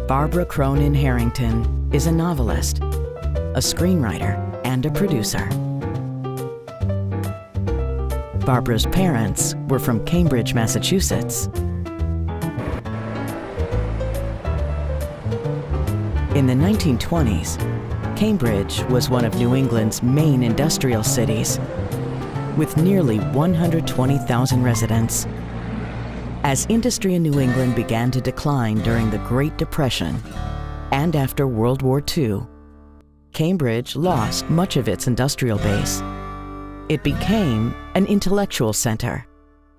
Barbara CORNIN Harrington is a novelist, a screenwriter, and a producer. Barbara's parents were from Cambridge, Massachusetts. In the 1920s, Cambridge was one of New England's main industrial cities, with nearly 120,000 residents. As industry in New England began to decline during the Great Depression and after World War II, Cambridge lost much of its industrial base. It became an intellectual center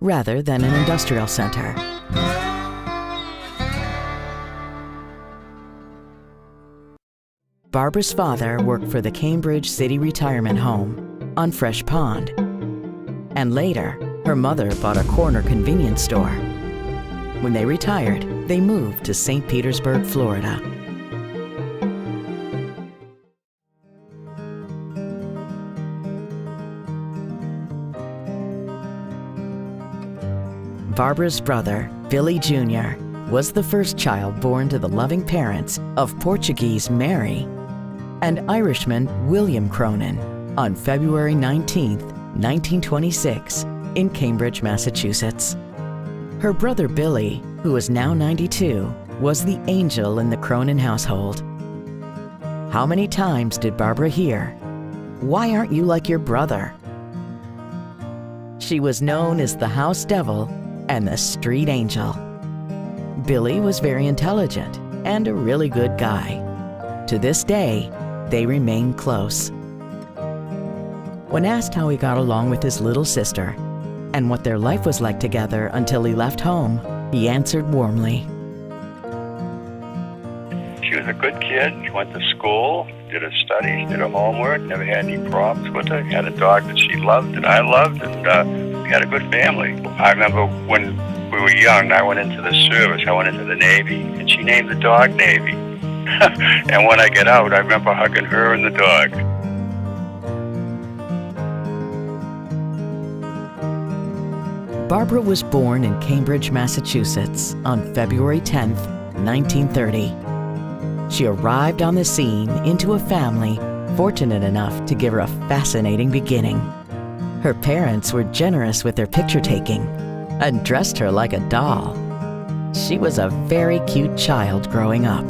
rather than an industrial center. Barbara's father worked for the Cambridge City Retirement Home on Fresh Pond, and later her mother bought a corner convenience store. When they retired, they moved to St. Petersburg, Florida. Barbara's brother, Billy Jr., was the first child born to the loving parents of Portuguese Mary and Irishman William Cronin on February 19, 1926, in Cambridge, Massachusetts. Her brother Billy, who is now 92, was the angel in the Cronin household. How many times did Barbara hear, "Why aren't you like your brother?" She was known as the house devil and the street angel. Billy was very intelligent and a really good guy. To this day, they remain close. When asked how he got along with his little sister and what their life was like together until he left home, he answered warmly. She was a good kid. She went to school, did her studies, did her homework, never had any problems with her. Had a dog that she loved and I loved, and we had a good family. I remember when we were young, I went into the service. I went into the Navy, and she named the dog Navy. And when I get out, I remember hugging her and the dog. Barbara was born in Cambridge, Massachusetts on February 10, 1930. She arrived on the scene into a family fortunate enough to give her a fascinating beginning. Her parents were generous with their picture taking and dressed her like a doll. She was a very cute child growing up.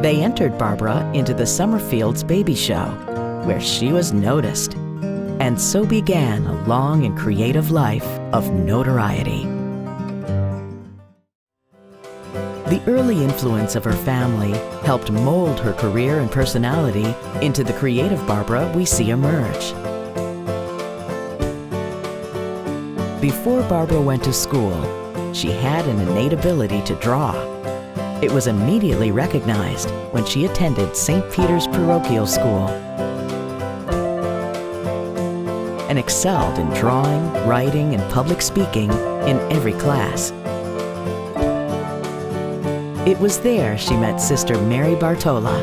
They entered Barbara into the Summerfield's baby show, where she was noticed, and so began a long and creative life of notoriety. The early influence of her family helped mold her career and personality into the creative Barbara we see emerge. Before Barbara went to school, she had an innate ability to draw. It was immediately recognized when she attended St. Peter's Parochial School and excelled in drawing, writing, and public speaking in every class. It was there she met Sister Mary Bartola,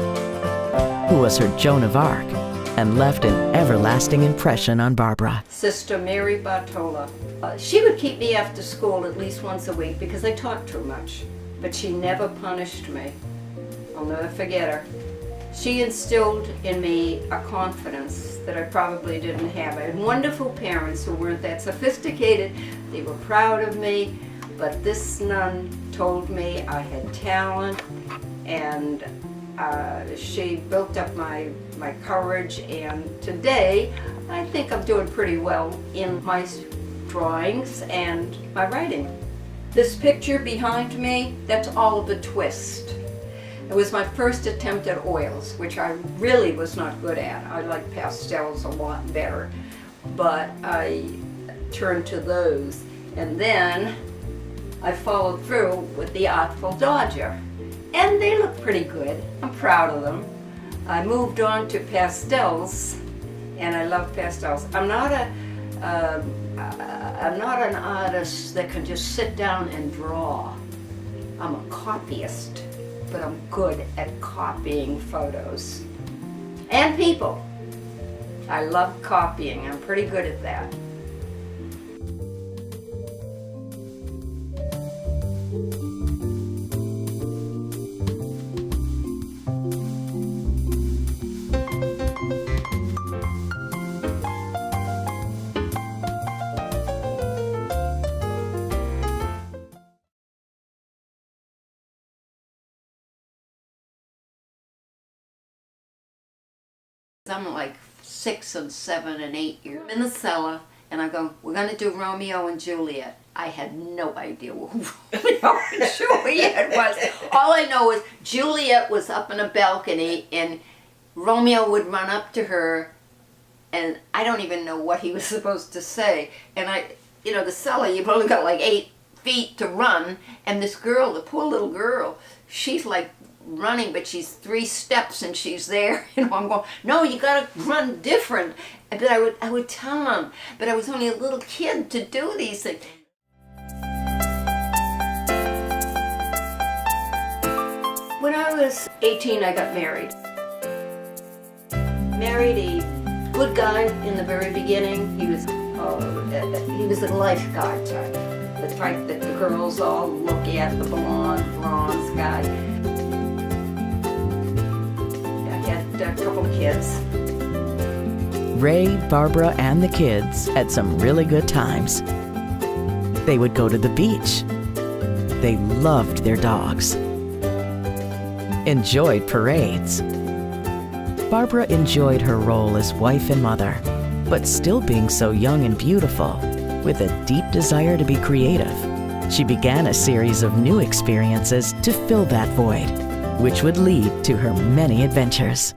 who was her Joan of Arc and left an everlasting impression on Barbara. Sister Mary Bartola. She would keep me after school at least once a week because I talked too much. But she never punished me. I'll never forget her. She instilled in me a confidence that I probably didn't have. I had wonderful parents who weren't that sophisticated. They were proud of me, but this nun told me I had talent, and she built up my courage, and today I think I'm doing pretty well in my drawings and my writing. This picture behind me, that's Oliver Twist. It was my first attempt at oils, which I really was not good at. I like pastels a lot better, but I turned to those. And then I followed through with the Artful Dodger. And they look pretty good. I'm proud of them. I moved on to pastels, and I love pastels. I'm not an artist that can just sit down and draw. I'm a copyist, but I'm good at copying photos and people. I love copying. I'm pretty good at that. I'm like 6 and 7 and 8 years in the cellar, and I go, we're going to do Romeo and Juliet. I had no idea who Romeo and Juliet was. All I know is Juliet was up in a balcony, and Romeo would run up to her, and I don't even know what he was supposed to say. And the cellar, you've only got like 8 feet to run, and this girl, the poor little girl, she's like running, but she's 3 steps and she's there. I'm going, no, you gotta run different. But I would tell them, but I was only a little kid to do these things. When I was 18, I got married. Married a good guy in the very beginning. He was a lifeguard type. The type that the girls all look at, the blonde, bronze guy. A couple kids. Ray, Barbara, and the kids had some really good times. They would go to the beach. They loved their dogs. Enjoyed parades. Barbara enjoyed her role as wife and mother, but still being so young and beautiful, with a deep desire to be creative, she began a series of new experiences to fill that void, which would lead to her many adventures.